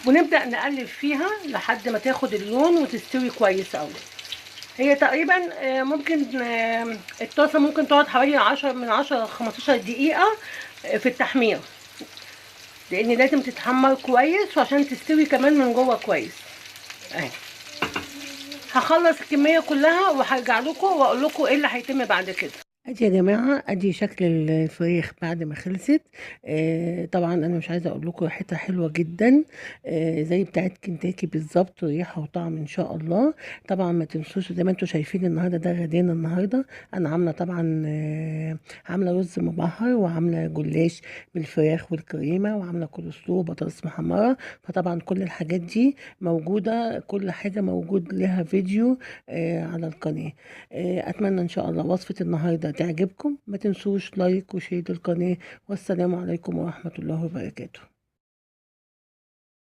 ونبدأ نقلب فيها لحد ما تاخد اللون وتستوي كويس قوي. هي تقريبا ممكن الطاسة ممكن تقعد حوالي 10 15 دقيقة في التحمير، لان لازم تتحمر كويس وعشان تستوي كمان من جوه كويس. اهي هخلص الكمية كلها وهرجع لكم واقول لكم ايه اللي هيتم بعد كده. ادي يا جماعه، ادي شكل الفريخ بعد ما خلصت. طبعا انا مش عايزه اقول لكم ريحتها حلوه جدا، زي بتاعت كنتاكي بالظبط، ريحه وطعم ان شاء الله. طبعا ما تنسوش زي ما انتم شايفين النهارده ده غدانا النهارده. انا عامله طبعا عامله رز مبهر، وعامله جلاش بالفراخ والكريمه، وعامله كولسلو وبطاطس محمره. فطبعا كل الحاجات دي موجوده، كل حاجه موجود لها فيديو على القناه. اتمنى ان شاء الله وصفة النهاردة تعجبكم. ما تنسوش لايك وشير القناة، والسلام عليكم ورحمة الله وبركاته.